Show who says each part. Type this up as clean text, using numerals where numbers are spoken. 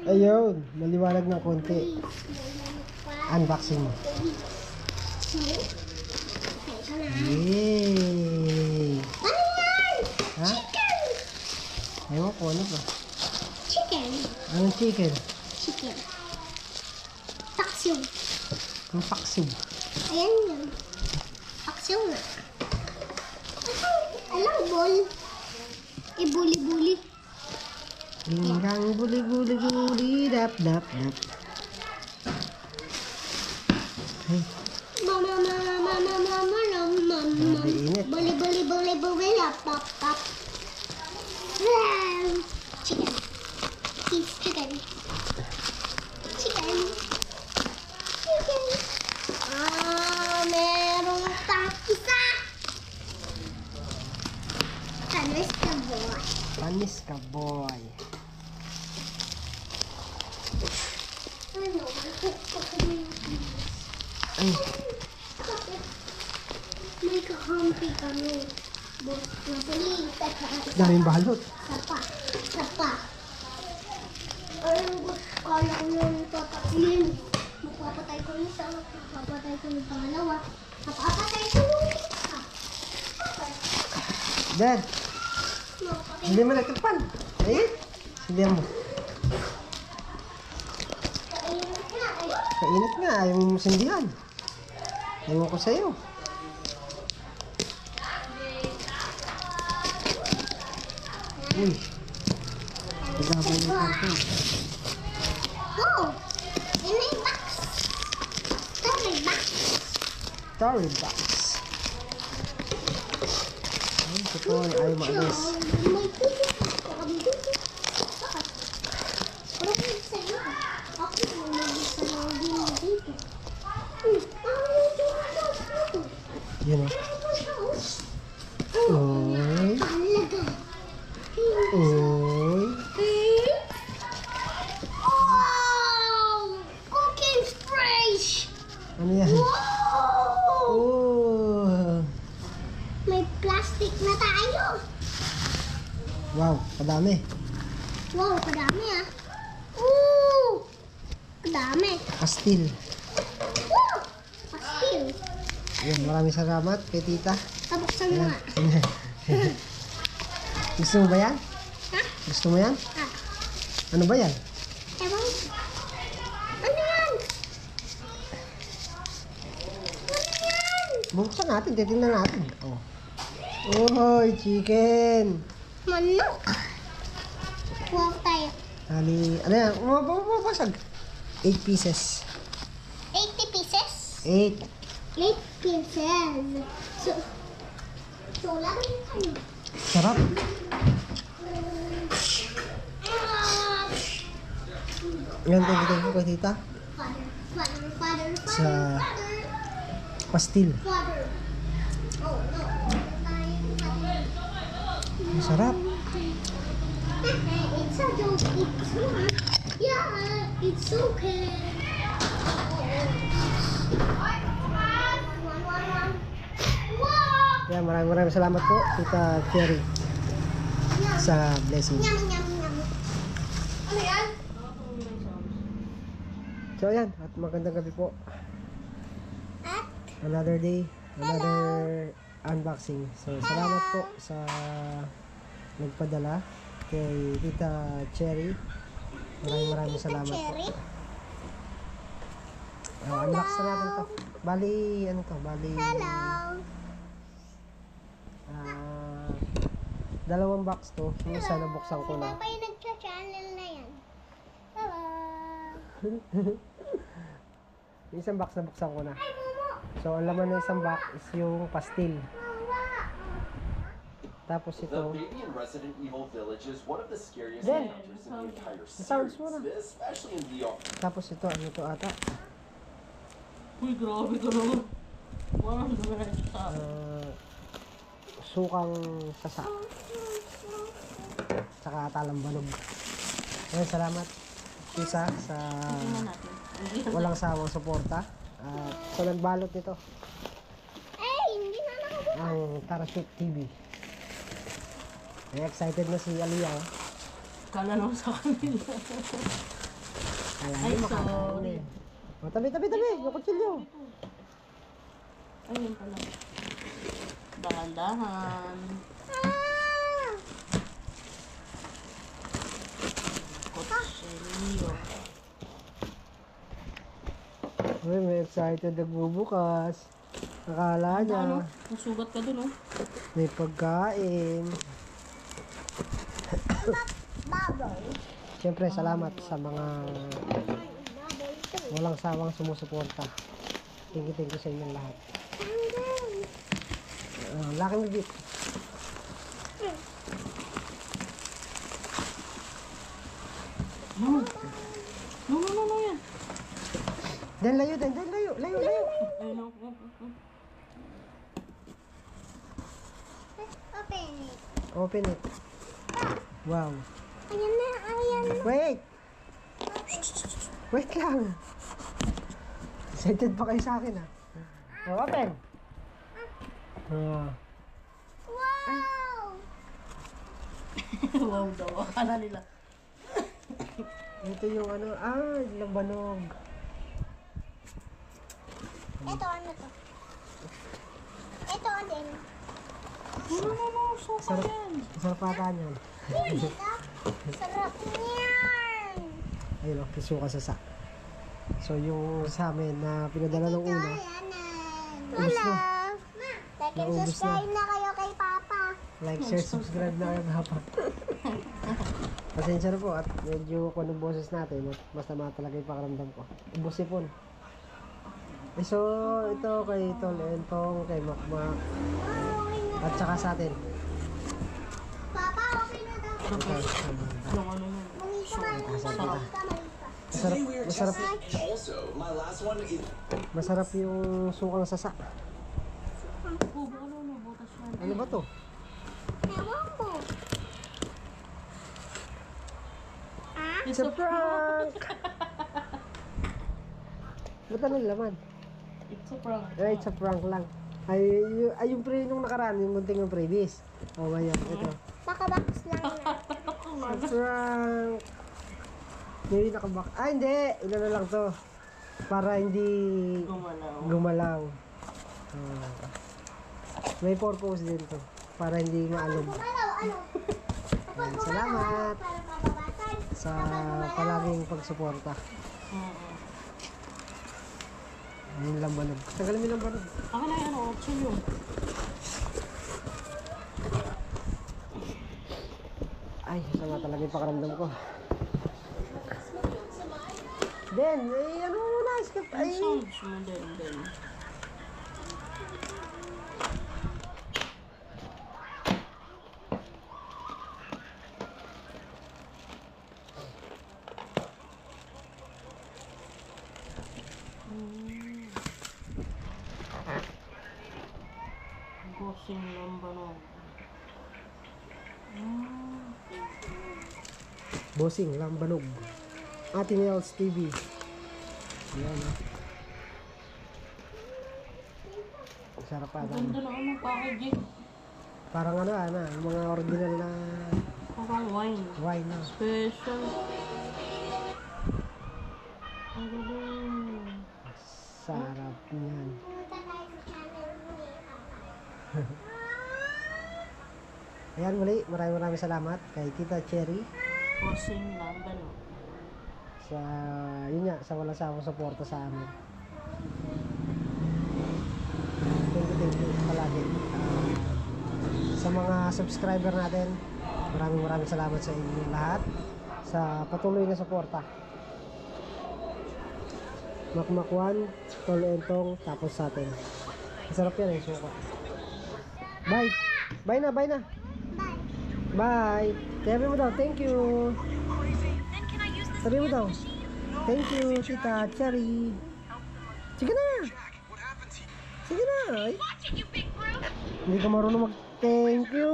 Speaker 1: Ayun, maliwanag ng konti. Unboxing mo. Yay!
Speaker 2: Ano yan?
Speaker 1: Ha?
Speaker 2: Chicken!
Speaker 1: Ewan ko, ano ba?
Speaker 2: Chicken.
Speaker 1: Anong chicken?
Speaker 2: Chicken. Paksiw.
Speaker 1: Yung paksiw.
Speaker 2: Ayan yun. Paksiw nga. Alam, ball. Ibuli-buli.
Speaker 1: Hinggang guli-guli-guli, dap-dap-dap. Hey,
Speaker 2: Mama, mama, mama, mama, mama,
Speaker 1: grabe init.
Speaker 2: Buli-buli-buli-buli, lap-lap-lap. Chicken. Cheese chicken. Chicken. Chicken. Merong isa. Panis ka, boy.
Speaker 1: panis ka, boy.
Speaker 2: Ano?
Speaker 1: Ay,
Speaker 2: May kakampi kami. Napuli.
Speaker 1: daming balot.
Speaker 2: Sapa. Alam ko, kala ko yung tatakulin. Magpapatay ko yung isa. Magpapatay ko yung pangalawa. Magpapatay ko yung isa.
Speaker 1: Dad, hindi mo nagtapan. Ayun, sindihan mo. Kainit nga, ayaw mo sindihan. Ewan ko sa'yo. Uy, nagabay yung karton.
Speaker 2: Oh! Yun na yung box. Ito may box.
Speaker 1: Story box. Ay, totoo na ayaw maalis.
Speaker 2: May tutok. Kami dito. Bakit? Pero kung sa'yo, ako may mag-isa lang din dito.
Speaker 1: Yun o. Oy.
Speaker 2: Talaga.
Speaker 1: Oy.
Speaker 2: Oh! Cooking fresh!
Speaker 1: Ano yan?
Speaker 2: Wow!
Speaker 1: Oh.
Speaker 2: May plastic na tayo.
Speaker 1: Wow, kadami.
Speaker 2: Wow, kadami ah. Ooh! Kadami.
Speaker 1: Pastil.
Speaker 2: Wow! Pastil.
Speaker 1: Yun, maraming salamat kay tita.
Speaker 2: Tabuksan mo nga.
Speaker 1: Gusto mo ba yan?
Speaker 2: Ha?
Speaker 1: Gusto mo yan?
Speaker 2: Ah.
Speaker 1: Ano ba yan?
Speaker 2: Ewan. Ano yan? Ano yan?
Speaker 1: Buksan natin, titingnan natin. Oh. Oy, chicken.
Speaker 2: Manok. Wow tayo.
Speaker 1: Hali, ano yan? Mababasag. 8 pieces.
Speaker 2: 80 pieces?
Speaker 1: 8.
Speaker 2: 8 pieces. So lang tayo.
Speaker 1: Sarap. Yan, thank you kay tita.
Speaker 2: Father.
Speaker 1: Sa pastil.
Speaker 2: Father. Oh, no.
Speaker 1: Masarap.
Speaker 2: It's a joke. It's not. Yeah, it's okay. Wow!
Speaker 1: Yan, maraming salamat po, tita Cherry, sa blessing.
Speaker 2: Nyam, nyam, nyam. Ano yan?
Speaker 1: So yan, at magandang gabi po.
Speaker 2: At
Speaker 1: Another day, another unboxing. So salamat po sa nagpadala kay tita Cherry. Maraming salamat po.
Speaker 2: cherry.
Speaker 1: Unbox na natin to. Bali, ano to? Bali,
Speaker 2: Hello.
Speaker 1: dalawang box to. Yung isa nabuksan ko na.
Speaker 2: Papa yung nagcha-channel na yan. Hello.
Speaker 1: Yung isang box nabuksan ko na.
Speaker 2: Ay, Momo.
Speaker 1: So, ang laman ng isang box is yung pastil.
Speaker 2: Mama.
Speaker 1: Tapos
Speaker 3: The
Speaker 1: ito,
Speaker 3: baby in Resident Evil Village is one of the scariest
Speaker 1: Then,
Speaker 3: encounters in the entire
Speaker 1: sounds
Speaker 3: series,
Speaker 1: mo na.
Speaker 3: especially in VR.
Speaker 1: tapos ito, ano to ata?
Speaker 4: Uy, grabe ka naman. Walang naman sa
Speaker 1: Sukang sasa. Tsaka talambanog. Ayun, salamat. Isa sa
Speaker 4: natin.
Speaker 1: walang sawang suporta. At sa nagbalot nito,
Speaker 2: Hindi na nakabuka.
Speaker 1: ang Tarashoot TV. Ay, excited na si Aliyah.
Speaker 4: Kala naman sa kanila.
Speaker 1: Kala
Speaker 4: Ay,
Speaker 1: niyo makakain
Speaker 4: sorry.
Speaker 1: eh. O, tabi! Yung kutsilyo!
Speaker 4: Ayun pala. Dahan-dahan. Kutsilyo.
Speaker 1: Uy, may excited nagbubukas. Akala niya,
Speaker 4: Ano? Masugat ka dun, oh.
Speaker 1: may pagkain.
Speaker 2: Bubble.
Speaker 1: Siyempre, salamat sa mga walang sawang sumusuporta. Thank you sa inyong lahat. Laki mo, Bit.
Speaker 4: No, yan.
Speaker 1: Dan layo. Layo.
Speaker 4: Ayun, oh.
Speaker 2: Open it.
Speaker 1: Open it. Wow.
Speaker 2: Ayan na.
Speaker 1: Wait lang. Excited pa kayo sa akin, open.
Speaker 2: Wow!
Speaker 4: Wow daw. Akala nila.
Speaker 1: Ito yung lambanog.
Speaker 2: Ito, ano to? Ito din.
Speaker 4: No. Sofa
Speaker 1: Sarap,
Speaker 4: yan.
Speaker 1: sarap ata niyan.
Speaker 2: Ito, sarap niyan.
Speaker 1: Ayun, pisuka sa sa. So, yung sa amin na pinadala nung una,
Speaker 2: Hello!
Speaker 1: na.
Speaker 2: Like and
Speaker 1: Naubos na.
Speaker 2: subscribe na kayo kay Papa.
Speaker 1: like, share, subscribe na kayo hapa. Pasensya na po at medyo kung anong boses natin at mas tama talaga yung pakiramdam ko. Ubus sipon. So, ito kay Tol Entong, kay Makmak, at saka sa atin.
Speaker 2: Papa, okay na daw.
Speaker 1: Okay.
Speaker 4: Yung ano yun.
Speaker 2: Mangita ka, mangita ka.
Speaker 1: Masarap,
Speaker 3: Today we are
Speaker 1: masarap,
Speaker 3: testing. Also, my last one is
Speaker 1: masarap yung sukang sasa.
Speaker 4: Ano, butas yan.
Speaker 1: Ano ba to?
Speaker 2: Ewan mo.
Speaker 1: It's a prank! Ba't ano laman?
Speaker 4: It's a prank.
Speaker 1: It's a prank lang. Yung pre nung nakaraan, yung munting yung previous. Oh, ngayon, ito.
Speaker 2: Nakabox lang na.
Speaker 1: Prank! Hindi nakabak. Hindi! Ilo na lang to. Para hindi
Speaker 4: Gumalaw.
Speaker 1: gumalaw. May purpose din to. Para hindi maalog.
Speaker 2: Gumalaw, ano? Kapag gumalaw,
Speaker 1: Salamat
Speaker 2: para mababasag.
Speaker 1: sa palaging pagsuporta. Yung lambanog. Tagalin mo yung lambanog.
Speaker 4: Akin na yan, kutsilyo.
Speaker 1: Ay, sama talaga yung pakaramdam ko. Den, ano muna, skip.
Speaker 4: Ay,
Speaker 1: Ay,
Speaker 4: sounds mo din. Bossing lambanog.
Speaker 1: bossing, lambanog. Ate Nels TV. Ayan. Sarap pa.
Speaker 4: Ganda na ano, packaging.
Speaker 1: Parang yung mga original na
Speaker 4: Parang wine.
Speaker 1: wine na.
Speaker 4: Special. Ang galing.
Speaker 1: Sarap niyan.
Speaker 2: Pumunta tayo sa channel ni Papa.
Speaker 1: Ayan muli, maraming salamat kay Tita Cherry
Speaker 4: Bossing lambanog.
Speaker 1: sa sa walang sawang suporta sa amin. Thank you palagi. Sa mga subscriber natin, maraming salamat sa inyo lahat sa patuloy na suporta. Makmakwan, Tol Entong, tapos sa atin. Masarap yan suka. Bye! Bye na!
Speaker 2: Bye.
Speaker 1: Bye! Sabi mo daw, thank you! Sabi mo daw, thank you, Tita Cherry! Sige na! Sige na! Ay. Hindi ka marunong mag-thank you!